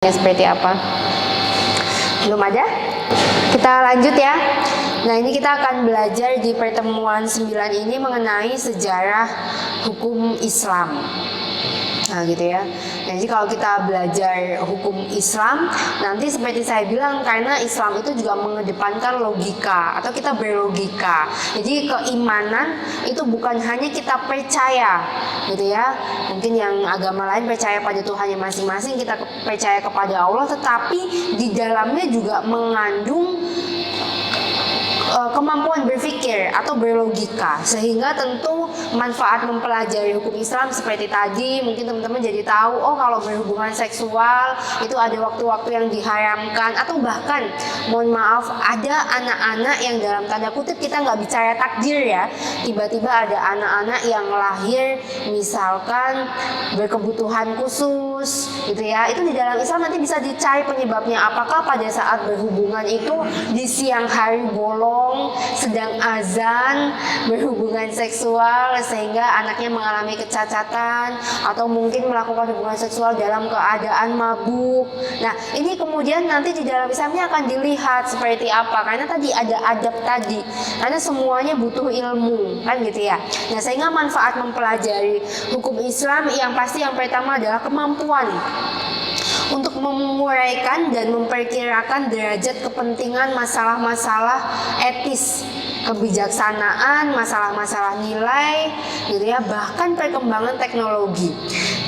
seperti apa? Belum ada? Kita lanjut ya. Nah, ini kita akan belajar di pertemuan 9 ini mengenai sejarah hukum Islam. Nah, gitu ya. Jadi kalau kita belajar hukum Islam, nanti seperti saya bilang, karena Islam itu juga mengedepankan logika, atau kita berlogika. Jadi keimanan itu bukan hanya kita percaya, gitu ya. Mungkin yang agama lain percaya pada Tuhannya masing-masing, kita percaya kepada Allah, tetapi di dalamnya juga mengandung kemampuan berpikir atau berlogika, sehingga tentu manfaat mempelajari hukum Islam seperti tadi, mungkin teman-teman jadi tahu, oh kalau berhubungan seksual itu ada waktu-waktu yang diharamkan, atau bahkan mohon maaf ada anak-anak yang dalam tanda kutip kita nggak bicara takdir ya, tiba-tiba ada anak-anak yang lahir misalkan berkebutuhan khusus gitu ya, itu di dalam Islam nanti bisa dicari penyebabnya, apakah pada saat berhubungan itu di siang hari bolong sedang azan berhubungan seksual sehingga anaknya mengalami kecacatan, atau mungkin melakukan hubungan seksual dalam keadaan mabuk. Nah, ini kemudian nanti di dalam Islamnya akan dilihat seperti apa, karena tadi ada adab tadi, karena semuanya butuh ilmu kan gitu ya. Nah, sehingga manfaat mempelajari hukum Islam yang pasti yang pertama adalah kemampuan untuk menguraikan dan memperkirakan derajat kepentingan masalah-masalah etis, kebijaksanaan, masalah-masalah nilai gitu ya, bahkan perkembangan teknologi.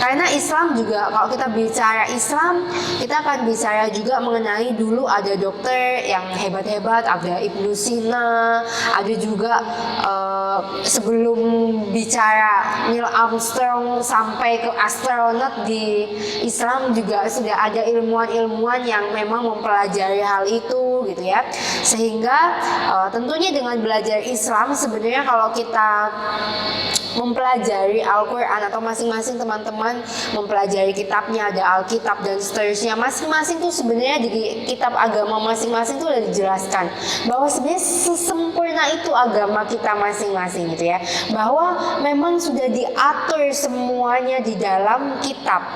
Karena Islam juga, kalau kita bicara Islam, kita akan bicara juga mengenai dulu ada dokter yang hebat-hebat, ada Ibnu Sina, ada juga sebelum bicara Neil Armstrong sampai ke astronot, di Islam juga sudah ada ilmuwan-ilmuwan yang memang mempelajari hal itu gitu ya. Sehingga tentunya dengan belajar Islam, sebenarnya kalau kita mempelajari Al-Quran atau masing-masing teman-teman mempelajari kitabnya, ada Alkitab dan seterusnya, masing-masing tuh sebenarnya di kitab agama masing-masing tuh udah dijelaskan bahwa sebenarnya sesempurna itu agama kita masing-masing gitu ya, bahwa memang sudah diatur semuanya di dalam kitab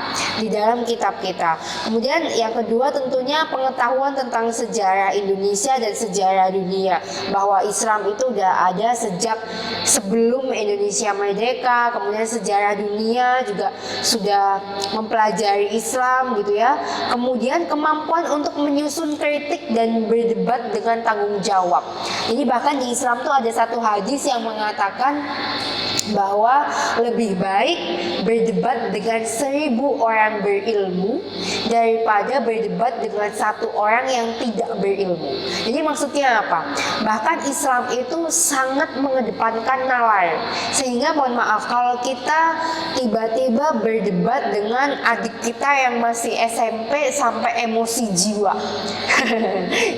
kita. Kemudian yang kedua tentunya pengetahuan tentang sejarah Indonesia dan sejarah dunia, bahwa Islam itu udah ada sejak sebelum Indonesia merdeka, kemudian sejarah dunia juga sudah mempelajari Islam gitu ya. Kemudian kemampuan untuk menyusun kritik dan berdebat dengan tanggung jawab. Jadi bahkan di Islam tuh ada satu hadis yang mengatakan bahwa lebih baik berdebat dengan 1000 orang berilmu daripada berdebat dengan 1 orang yang tidak berilmu. Jadi maksudnya apa? Bahkan Islam itu sangat mengedepankan nalar, sehingga mohon maaf kalau kita tiba-tiba berdebat dengan adik kita yang masih SMP sampai emosi jiwa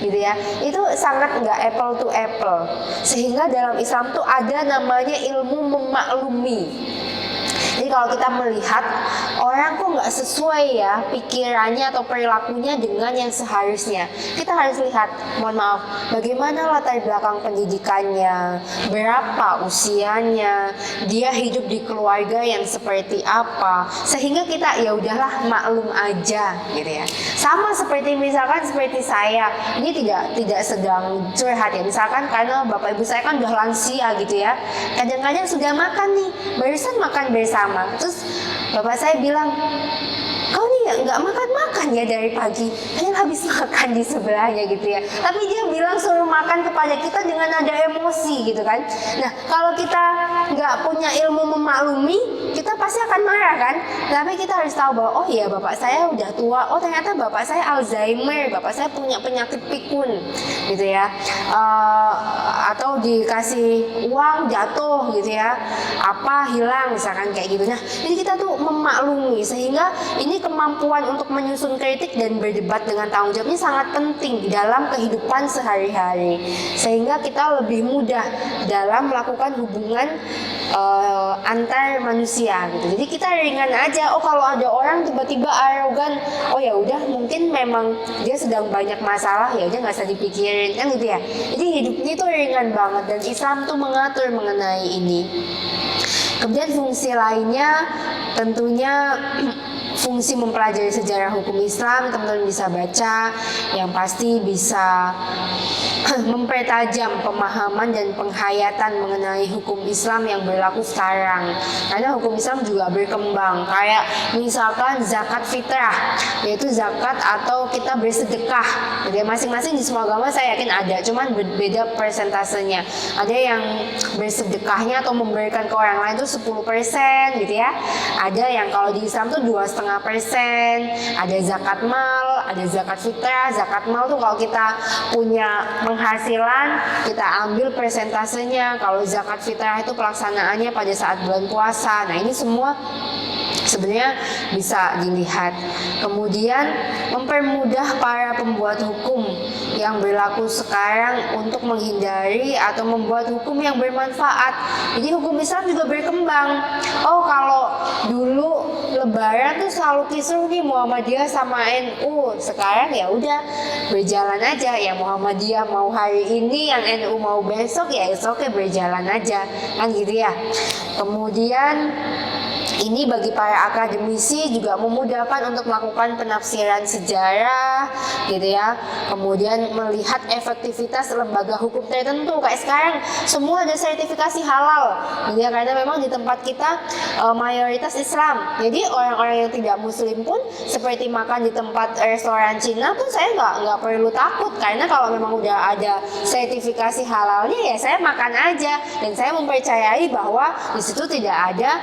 gitu ya, itu sangat nggak apple to apple. Sehingga dalam Islam tuh ada namanya ilmu memaklumi. Jadi kalau kita melihat orang kok nggak sesuai ya pikirannya atau perilakunya dengan yang seharusnya, kita harus lihat, mohon maaf, bagaimana latar belakang pendidikannya, berapa usianya, dia hidup di keluarga yang seperti apa, sehingga kita ya udahlah maklum aja gitu ya. Sama seperti misalkan seperti saya, ini tidak sedang curhat ya, misalkan karena bapak ibu saya kan udah lansia gitu ya, kadang-kadang sudah makan nih, barusan makan bersama. Terus bapak saya bilang, kau nih nggak makan-makan ya dari pagi, hanya habis makan di sebelahnya gitu ya. Tapi dia bilang suruh makan kepada kita dengan ada emosi gitu kan. Nah, kalau kita nggak punya ilmu memaklumi, kita pasti akan marah kan. Tapi kita harus tahu bahwa oh iya bapak saya udah tua, oh ternyata bapak saya Alzheimer, bapak saya punya penyakit pikun gitu ya. Atau dikasih uang jatuh gitu ya, apa hilang misalkan kayak gitu. Nah, jadi kita tuh memaklumi, sehingga ini kemampuan untuk menyusun kritik dan berdebat dengan tanggung jawab ini sangat penting dalam kehidupan sehari-hari, sehingga kita lebih mudah dalam melakukan hubungan antar manusia gitu. Jadi kita ringan aja. Oh kalau ada orang tiba-tiba arogan, oh ya udah mungkin memang dia sedang banyak masalah, ya udah nggak usah dipikirin kan gitu ya. Jadi hidupnya itu ringan banget, dan Islam tuh mengatur mengenai ini. Kemudian fungsi lainnya tentunya fungsi mempelajari sejarah hukum Islam, teman-teman bisa baca, yang pasti bisa mempertajam pemahaman dan penghayatan mengenai hukum Islam yang berlaku sekarang. Karena hukum Islam juga berkembang. Kayak misalkan zakat fitrah, yaitu zakat atau kita bersedekah. Jadi masing-masing di semua agama saya yakin ada, cuman berbeda persentasenya. Ada yang bersedekahnya atau memberikan ke orang lain itu 10% gitu ya. Ada yang kalau di Islam tuh 2,5%. Ada zakat mal, ada zakat fitrah. Zakat mal tuh kalau kita punya penghasilan kita ambil persentasenya. Kalau zakat fitrah itu pelaksanaannya pada saat bulan puasa. Nah, ini semua sebenarnya bisa dilihat. Kemudian mempermudah para pembuat hukum yang berlaku sekarang untuk menghindari atau membuat hukum yang bermanfaat. Jadi hukum Islam juga berkembang. Oh, kalau dulu Lebaran tuh selalu kisruh nih Muhammadiyah sama NU. Sekarang ya udah berjalan aja. Yang Muhammadiyah mau hari ini, yang NU mau besok, ya oke berjalan aja. Kan gitu ya. Kemudian ini bagi para akademisi juga memudahkan untuk melakukan penafsiran sejarah gitu ya. Kemudian melihat efektivitas lembaga hukum tertentu. Kayak sekarang semua ada sertifikasi halal gitu ya, karena memang di tempat kita mayoritas Islam. Jadi orang-orang yang tidak muslim pun seperti makan di tempat restoran Cina pun saya nggak perlu takut, karena kalau memang udah ada sertifikasi halalnya ya saya makan aja, dan saya mempercayai bahwa di situ tidak ada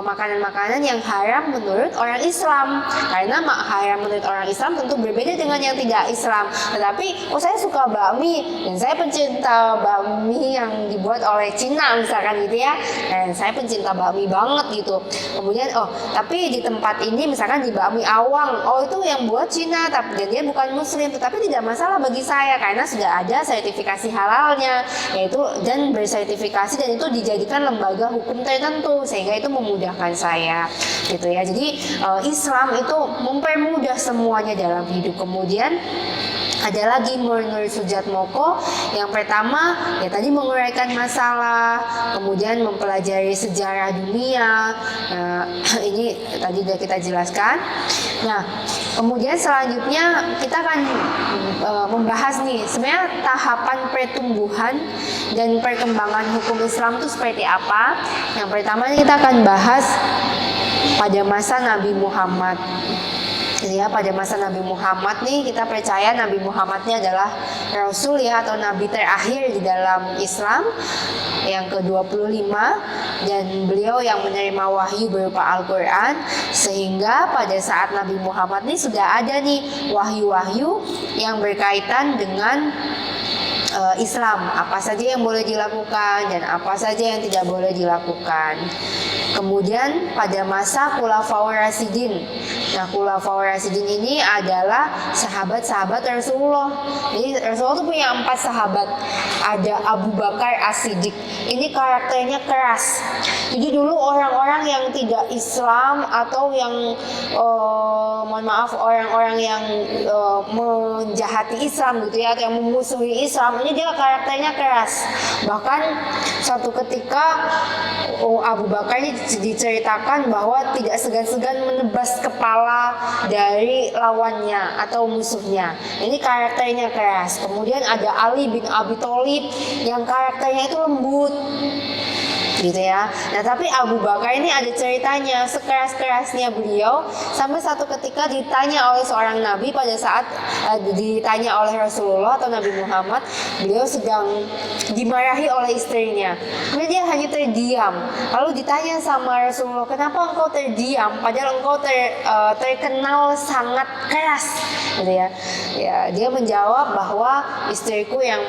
makanan-makanan yang haram menurut orang Islam. Karena haram menurut orang Islam tentu berbeda dengan yang tidak Islam. Tetapi saya suka bakmi dan saya pencinta bakmi yang dibuat oleh Cina misalkan gitu ya, dan saya pencinta bakmi banget gitu. Kemudian tapi di tempat ini misalkan di bakmi Awang, itu yang buat Cina tapi dan dia bukan muslim, tetapi tidak masalah bagi saya karena sudah ada sertifikasi halalnya, yaitu dan bersertifikasi, dan itu dijadikan lembaga hukum tertentu sehingga itu memudahkan saya gitu ya. Jadi Islam itu mempermudah semuanya dalam hidup. Kemudian ada lagi Nur Sujatmoko. Yang pertama ya tadi menguraikan masalah, kemudian mempelajari sejarah dunia. Ini tadi sudah kita jelaskan. Nah, kemudian selanjutnya kita akan membahas nih sebenarnya tahapan pertumbuhan dan perkembangan hukum Islam itu seperti apa. Yang pertama kita akan bahas pada masa Nabi Muhammad. Ya, pada masa Nabi Muhammad nih kita percaya Nabi Muhammad ini adalah Rasul ya, atau Nabi terakhir di dalam Islam yang ke-25, dan beliau yang menerima wahyu berupa Al-Quran, sehingga pada saat Nabi Muhammad ini sudah ada nih wahyu-wahyu yang berkaitan dengan Islam, apa saja yang boleh dilakukan dan apa saja yang tidak boleh dilakukan. Kemudian pada masa Khulafaur Rasyidin. Nah, Khulafaur Rasyidin ini adalah sahabat-sahabat Rasulullah. Jadi Rasulullah itu punya 4 sahabat. Ada Abu Bakar As-Siddiq. Ini karakternya keras. Jadi dulu orang-orang yang tidak Islam atau yang orang-orang yang menjahati Islam gitu ya, atau yang memusuhi Islam, ini dia karakternya keras. Bahkan suatu ketika Abu Bakar ini diceritakan bahwa tidak segan-segan menebas kepala dari lawannya atau musuhnya. Ini karakternya keras. Kemudian ada Ali bin Abi Thalib yang karakternya itu lembut gitu ya. Nah, tapi Abu Bakar ini ada ceritanya, sekeras-kerasnya beliau sampai satu ketika ditanya oleh seorang nabi pada saat ditanya oleh Rasulullah atau Nabi Muhammad, beliau sedang dimarahi oleh istrinya. Kemudian dia hanya terdiam. Lalu ditanya sama Rasulullah, "Kenapa engkau terdiam padahal engkau terkenal sangat keras?" gitu ya. Ya, dia menjawab bahwa istriku yang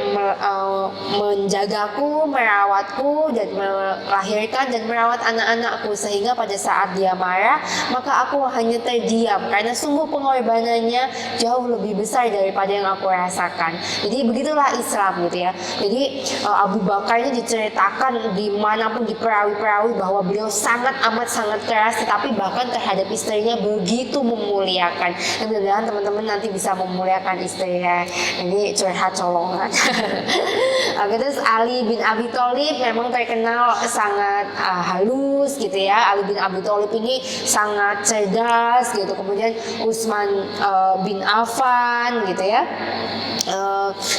menjagaku, merawatku dan melahirkan dan merawat anak-anakku, sehingga pada saat dia marah maka aku hanya terdiam karena sungguh pengorbanannya jauh lebih besar daripada yang aku rasakan. Jadi begitulah Islam gitu ya. Jadi Abu Bakar ini diceritakan dimanapun di perawi-perawi bahwa beliau sangat sangat keras, tetapi bahkan terhadap istrinya begitu memuliakan. Mudah-mudahan teman-teman nanti bisa memuliakan istrinya. Ini curhat colongan. Terus Ali bin Abi Thalib memang terkenal sangat halus gitu ya. Ali bin Abi Thalib ini sangat cerdas gitu. Kemudian Utsman bin Affan gitu ya.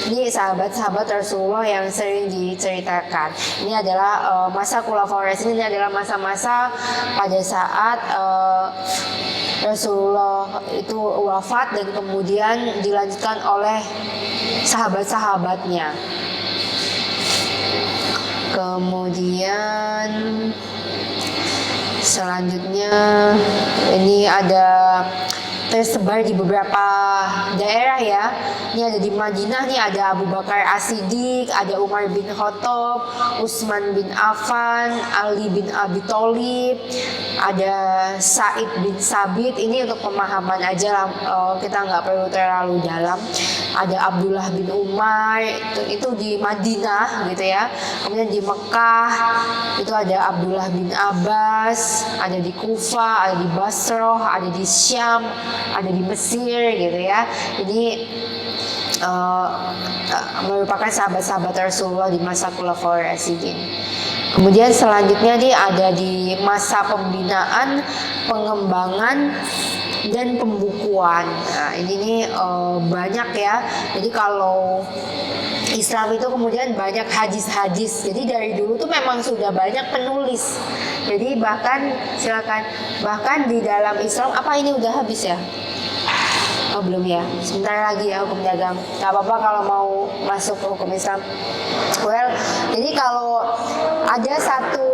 Ini sahabat-sahabat Rasulullah yang sering diceritakan. Ini adalah masa Khulafaur Rasyidin, ini adalah masa-masa pada saat Rasulullah itu wafat dan kemudian dilanjutkan oleh sahabat-sahabatnya. Kemudian selanjutnya ini ada tersebar di beberapa daerah ya. Ini ada di Madinah nih, ada Abu Bakar As-Siddiq, ada Umar bin Khattab, Utsman bin Affan, Ali bin Abi Thalib, ada Sa'id bin Sabit. Ini untuk pemahaman aja lah, kita nggak perlu terlalu dalam. Ada Abdullah bin Umar, itu di Madinah gitu ya. Kemudian di Mekah itu ada Abdullah bin Abbas, ada di Kufah, ada di Basrah, ada di Syam, ada di Mesir gitu ya. Jadi merupakan sahabat-sahabat Rasulullah di masa Khulafaur Rasyidin. Kemudian selanjutnya dia ada di masa pembinaan, pengembangan dan pembukuan. Nah, ini nih banyak ya. Jadi kalau Islam itu kemudian banyak hadis-hadis. Jadi dari dulu tuh memang sudah banyak penulis. Jadi bahkan di dalam Islam, apa ini udah habis ya? Oh belum ya, sebentar lagi ya hukum dagang. Gak apa-apa kalau mau masuk ke hukum Islam. Well, jadi kalau ada satu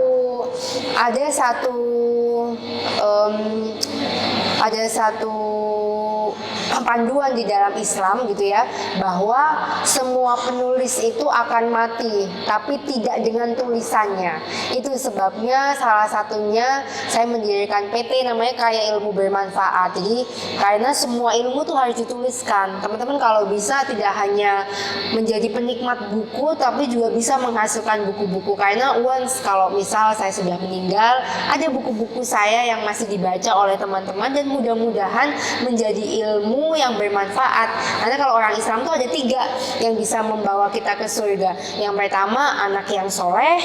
panduan di dalam Islam gitu ya, bahwa semua penulis itu akan mati, tapi tidak dengan tulisannya. Itu sebabnya salah satunya saya mendirikan PT namanya Kaya Ilmu Bermanfaat. Jadi karena semua ilmu tuh harus dituliskan. Teman-teman kalau bisa tidak hanya menjadi penikmat buku, tapi juga bisa menghasilkan buku-buku. Karena once kalau misal saya sudah meninggal, ada buku-buku saya yang masih dibaca oleh teman-teman dan mudah-mudahan menjadi ilmu yang bermanfaat. Karena kalau orang Islam tuh ada 3 yang bisa membawa kita ke surga. Yang pertama anak yang soleh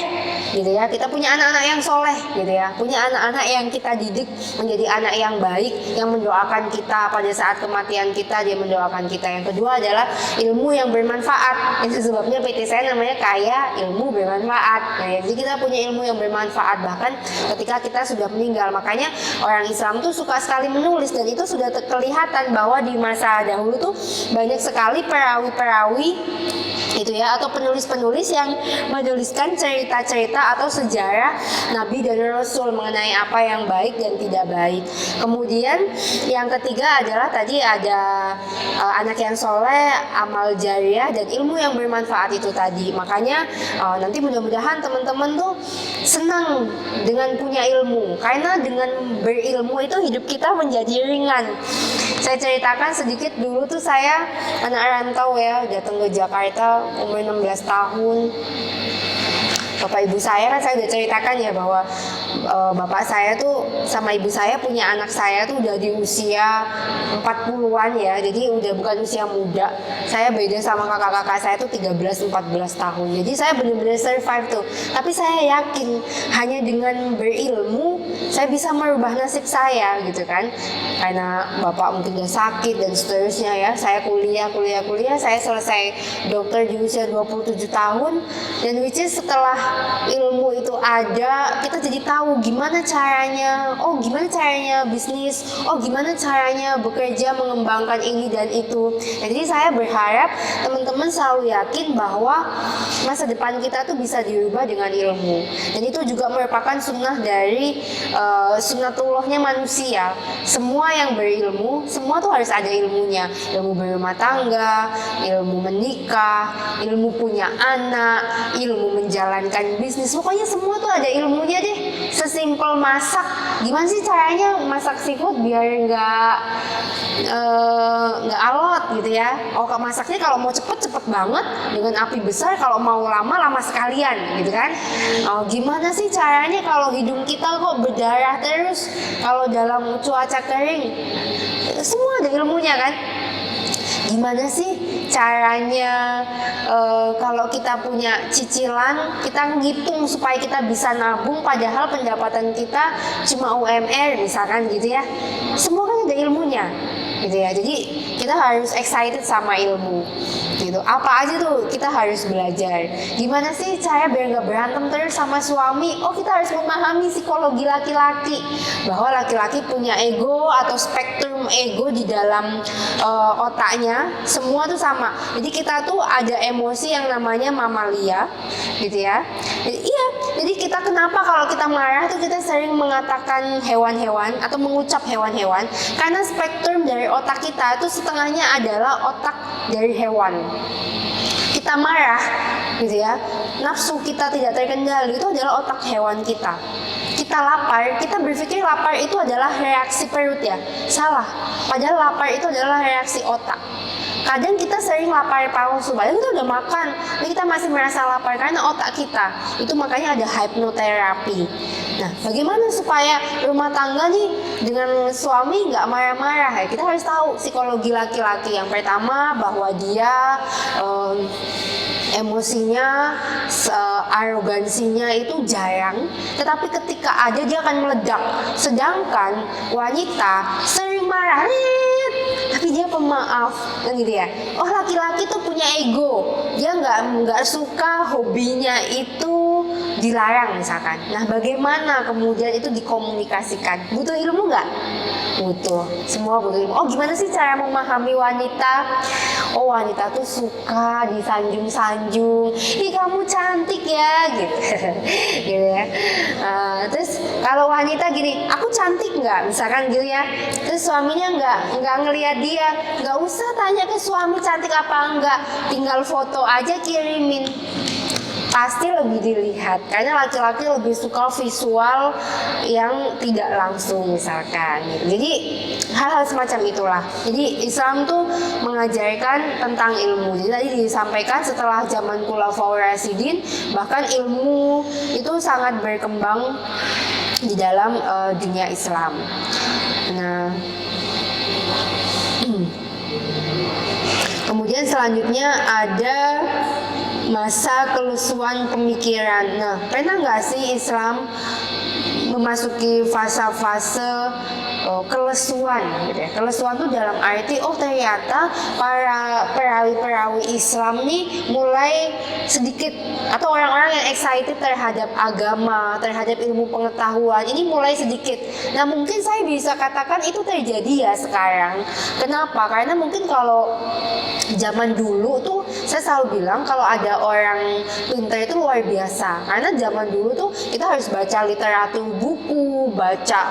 gitu ya, kita punya anak-anak yang soleh gitu ya, punya anak-anak yang kita didik menjadi anak yang baik, yang mendoakan kita pada saat kematian kita, dia mendoakan kita. Yang kedua adalah ilmu yang bermanfaat. Itu sebabnya PT saya namanya Kaya Ilmu Bermanfaat. Nah, jadi kita punya ilmu yang bermanfaat bahkan ketika kita sudah meninggal. Makanya orang Islam tuh suka sekali menulis, dan itu sudah kelihatan bahwa di masa dahulu tuh banyak sekali perawi-perawi itu ya, atau penulis-penulis yang menuliskan cerita-cerita atau sejarah Nabi dan Rasul mengenai apa yang baik dan tidak baik. Kemudian yang ketiga adalah tadi ada anak yang soleh, amal jariah, dan ilmu yang bermanfaat itu tadi. Makanya nanti mudah-mudahan teman-teman tuh senang dengan punya ilmu, karena dengan berilmu itu hidup kita menjadi ringan. Saya ceritakan sedikit, dulu tuh saya anak rantau ya, datang ke Jakarta umur 16 tahun. Bapak ibu saya kan saya udah ceritakan ya bahwa bapak saya tuh sama ibu saya punya anak saya tuh udah di usia 40-an ya, jadi udah bukan usia muda. Saya beda sama kakak-kakak saya tuh 13-14 tahun. Jadi saya benar-benar survive tuh. Tapi saya yakin hanya dengan berilmu saya bisa merubah nasib saya gitu kan. Karena bapak mungkin udah sakit dan seterusnya ya. Saya kuliah, saya selesai dokter di usia 27 tahun, dan which is setelah ilmu itu ada, kita jadi tahu gimana caranya bisnis, gimana caranya bekerja mengembangkan ini dan itu. Jadi saya berharap teman-teman selalu yakin bahwa masa depan kita tuh bisa dirubah dengan ilmu. Dan itu juga merupakan sunnah dari sunnatullahnya manusia. Semua yang berilmu, semua tuh harus ada ilmunya. Ilmu berumah tangga, ilmu menikah, ilmu punya anak, ilmu menjalankan bisnis, pokoknya semua tuh ada ilmunya deh. Sesimpel masak, gimana sih caranya masak seafood biar nggak alot gitu ya. Masaknya kalau mau cepet banget dengan api besar, kalau mau lama sekalian gitu kan. Gimana sih caranya kalau hidung kita kok berdarah terus kalau dalam cuaca kering, semua ada ilmunya kan. Gimana sih caranya kalau kita punya cicilan, kita ngitung supaya kita bisa nabung padahal pendapatan kita cuma UMR misalkan gitu ya. Semua kan ada ilmunya gitu ya. Jadi kita harus excited sama ilmu gitu. Apa aja tuh kita harus belajar. Gimana sih cara biar nggak berantem terus sama suami? Oh, kita harus memahami psikologi laki-laki, bahwa laki-laki punya ego atau spektrum ego di dalam otaknya semua tuh sama. Jadi kita tuh ada emosi yang namanya mamalia gitu ya. Iya, jadi kita kenapa kalau kita marah tuh kita sering mengatakan hewan-hewan atau mengucap hewan-hewan, karena spektrum dari otak kita tuh setengahnya adalah otak dari hewan. Kita marah gitu ya, nafsu kita tidak terkendali, itu adalah otak hewan kita. Kita lapar, kita berpikir lapar itu adalah reaksi perut ya, salah. Padahal lapar itu adalah reaksi otak. Kadang kita sering lapar palsu, padahal kita udah makan, tapi kita masih merasa lapar karena otak kita. Itu makanya ada hipnoterapi. Nah, bagaimana supaya rumah tangga nih dengan suami nggak marah-marah? Ya, kita harus tahu psikologi laki-laki. Yang pertama, bahwa dia emosinya, arogansinya itu jarang, tetapi ketika ada dia akan meledak. Sedangkan wanita sering marah, tapi dia pemaaf, kan gitu ya. Oh, laki-laki tuh punya ego, dia nggak suka hobinya itu dilarang misalkan. Nah, bagaimana kemudian itu dikomunikasikan? Butuh ilmu nggak? Butuh, semua butuh ilmu. Oh, gimana sih cara memahami wanita? Oh, wanita tuh suka disanjung-sanjung. Ih, kamu cantik ya, gitu, gitu ya. Terus kalau wanita gini, aku cantik nggak? Misalkan gitu ya. Terus suaminya nggak ngelihat dia, nggak usah tanya ke suami cantik apa enggak, tinggal foto aja kirimin. Pasti lebih dilihat, karena laki-laki lebih suka visual yang tidak langsung misalkan. Jadi hal-hal semacam itulah. Jadi Islam tuh mengajarkan tentang ilmu. Jadi tadi disampaikan setelah zaman Khulafaur Rasyidin, bahkan ilmu itu sangat berkembang di dalam dunia Islam. Nah, kemudian selanjutnya ada masa kelusuan pemikiran. Nah, pernah nggak sih Islam memasuki fase-fase kelesuan gitu ya. Kelesuan itu dalam arti ternyata para perawi-perawi Islam nih mulai sedikit, atau orang-orang yang excited terhadap agama, terhadap ilmu pengetahuan ini mulai sedikit. Nah, mungkin saya bisa katakan itu terjadi ya sekarang. Kenapa? Karena mungkin kalau zaman dulu tuh saya selalu bilang kalau ada orang pintar itu luar biasa. Karena zaman dulu tuh kita harus baca literatur buku,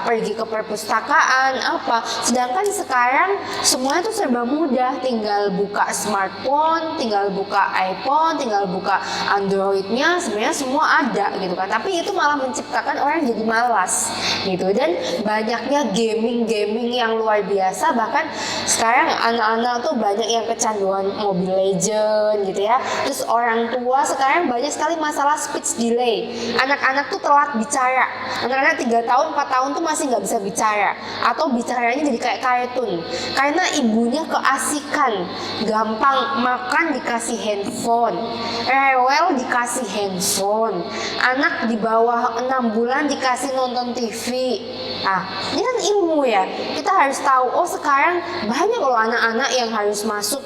pergi ke perpustakaan, apa. Sedangkan sekarang semuanya tuh serba mudah, tinggal buka smartphone, tinggal buka iPhone, tinggal buka Androidnya, sebenarnya semua ada gitu kan. Tapi itu malah menciptakan orang jadi malas gitu, dan banyaknya gaming yang luar biasa. Bahkan sekarang anak-anak tuh banyak yang kecanduan Mobile Legend gitu ya. Terus orang tua sekarang banyak sekali masalah speech delay. Anak-anak tuh telat bicara. Anak-anak 3 tahun, 4 tahun tuh masih nggak bisa bicara, atau bicaranya jadi kayak kartun karena ibunya keasikan, gampang makan dikasih handphone, rewel dikasih handphone, anak di bawah 6 bulan dikasih nonton TV. Nah, ini kan ilmu ya. Kita harus tahu, sekarang banyak loh anak-anak yang harus masuk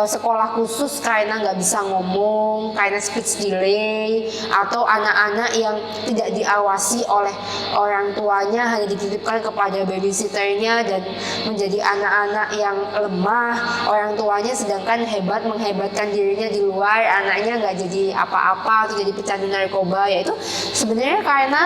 sekolah khusus karena nggak bisa ngomong, karena speech delay, atau anak-anak yang tidak diawasi oleh orang tuanya, hanya dititipkan kepada babysitternya dan menjadi anak-anak yang lemah. Orang tuanya sedangkan menghebatkan dirinya di luar, anaknya nggak jadi apa-apa atau jadi pecandu narkoba. Ya itu sebenarnya karena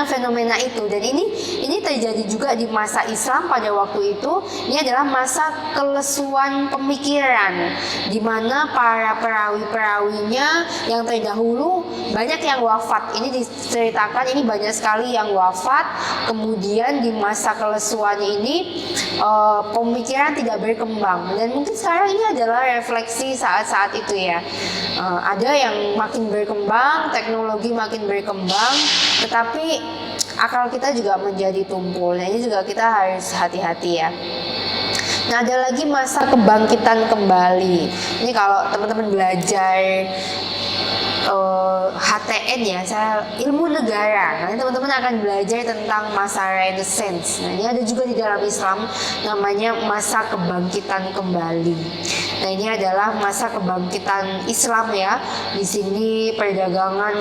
fenomena itu. Dan ini terjadi juga di masa Islam pada waktu itu. Ini adalah masa kelesuan pemikiran, di mana para perawi-perawinya yang terdahulu banyak yang wafat. Ini diceritakan, ini banyak sekali yang wafat. Kemudian di masa kelesuan ini pemikiran tidak berkembang, dan mungkin sekarang ini adalah refleksi saat-saat itu ya. Ada yang makin berkembang, teknologi makin berkembang, tetapi akal kita juga menjadi tumpul. Nah, ini juga kita harus hati-hati ya. Nah, ada lagi masa kebangkitan kembali. Ini kalau teman-teman belajar HTN ya, saya ilmu negara. Nanti teman-teman akan belajar tentang masa Renaissance. Nah, ini ada juga di dalam Islam namanya masa kebangkitan kembali. Nah, ini adalah masa kebangkitan Islam ya. Di sini perdagangan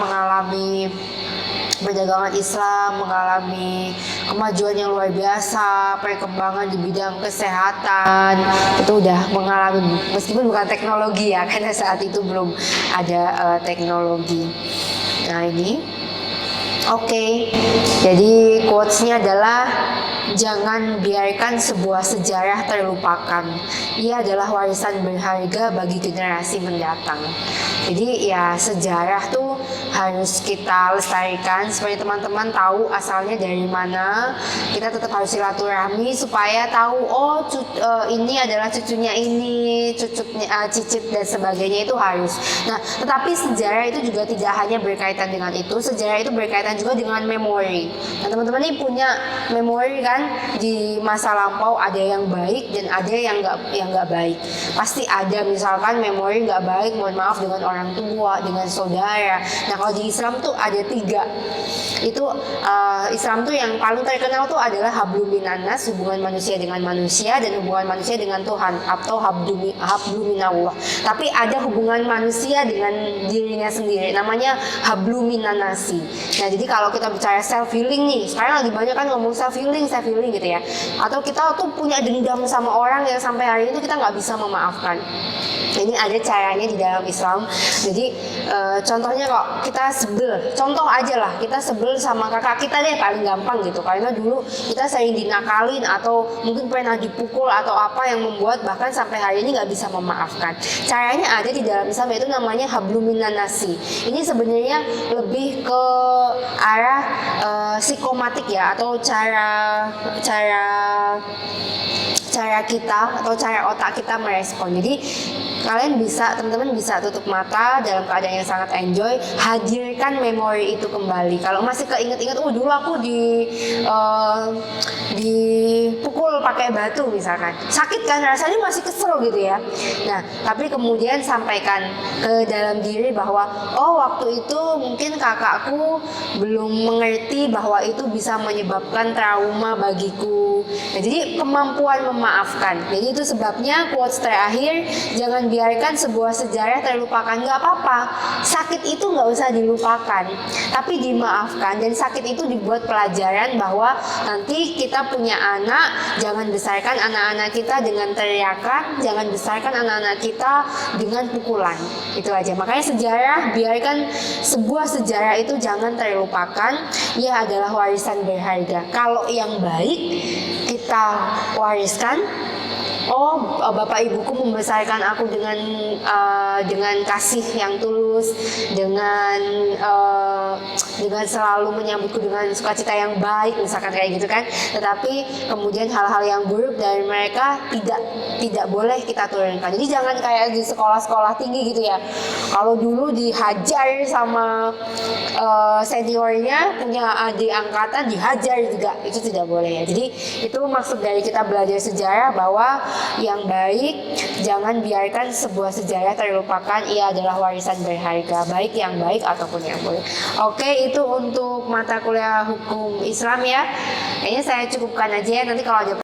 Islam mengalami kemajuan yang luar biasa, perkembangan di bidang kesehatan itu udah mengalami, meskipun bukan teknologi ya, karena saat itu belum ada teknologi. Nah ini, oke. Jadi quotes-nya adalah jangan biarkan sebuah sejarah terlupakan. Ia adalah warisan berharga bagi generasi mendatang. Jadi ya sejarah tuh harus kita lestarikan supaya teman-teman tahu asalnya dari mana. Kita tetap harus silaturahmi supaya tahu ini adalah cucunya ini, cicit dan sebagainya, itu harus. Nah, tetapi sejarah itu juga tidak hanya berkaitan dengan itu. Sejarah itu berkaitan juga dengan memori. Nah, teman-teman ini punya memori kan, di masa lampau ada yang baik dan ada yang nggak baik. Pasti ada misalkan memori nggak baik, mohon maaf, dengan orang tua, dengan saudara. Nah, kalau di Islam tuh ada 3. Itu Islam tuh yang paling terkenal tuh adalah hablum minannas, hubungan manusia dengan manusia, dan hubungan manusia dengan Tuhan, atau hablum minallah. Tapi ada hubungan manusia dengan dirinya sendiri, namanya hablum minannasi. Nah, jadi kalau kita bicara self healing nih, sekarang lagi banyak kan ngomong self healing gitu ya. Atau kita tuh punya dendam sama orang yang sampai hari ini kita nggak bisa memaafkan. Ini ada caranya di dalam Islam. Jadi contohnya kok kita sebel, contoh aja lah, kita sebel sama kakak kita deh, paling gampang gitu, karena dulu kita sering dinakalin atau mungkin pernah dipukul atau apa yang membuat bahkan sampai hari ini nggak bisa memaafkan. Caranya ada di dalam Islam, yaitu namanya hablum minannasi. Ini sebenarnya lebih ke arah psikomatik ya, atau cara kita atau cara otak kita merespon. Jadi teman-teman bisa tutup mata dalam keadaan yang sangat enjoy, hadirkan memori itu kembali. Kalau masih keinget-inget, dulu aku dipukul pakai batu misalkan, sakit kan, rasanya masih kesel gitu ya. Nah, tapi kemudian sampaikan ke dalam diri bahwa waktu itu mungkin kakakku belum mengerti bahwa itu bisa menyebabkan trauma bagiku. Nah, jadi kemampuan memaafkan. Jadi itu sebabnya quotes terakhir, jangan biarkan sebuah sejarah terlupakan. Nggak apa-apa, sakit itu nggak usah dilupakan, tapi dimaafkan. Dan sakit itu dibuat pelajaran bahwa nanti kita punya anak, jangan besarkan anak-anak kita dengan teriakan, jangan besarkan anak-anak kita dengan pukulan. Itu aja. Makanya sejarah, biarkan sebuah sejarah itu jangan terlupakan. Ia adalah warisan berharga. Kalau yang baik kita wariskan. Bapak ibuku membesarkan aku dengan kasih yang tulus, dengan selalu menyambutku dengan sukacita yang baik, misalkan kayak gitu kan. Tetapi kemudian hal-hal yang buruk dari mereka tidak boleh kita turunkan. Jadi jangan kayak di sekolah-sekolah tinggi gitu ya. Kalau dulu dihajar sama seniornya, punya adik angkatan dihajar juga, itu tidak boleh ya. Jadi itu maksud dari kita belajar sejarah, bahwa yang baik jangan biarkan sebuah sejarah terlupakan. Ia adalah warisan berharga, baik yang baik ataupun yang buruk. Oke, itu untuk mata kuliah hukum Islam ya. Kayaknya saya cukupkan aja ya. Nanti kalau ada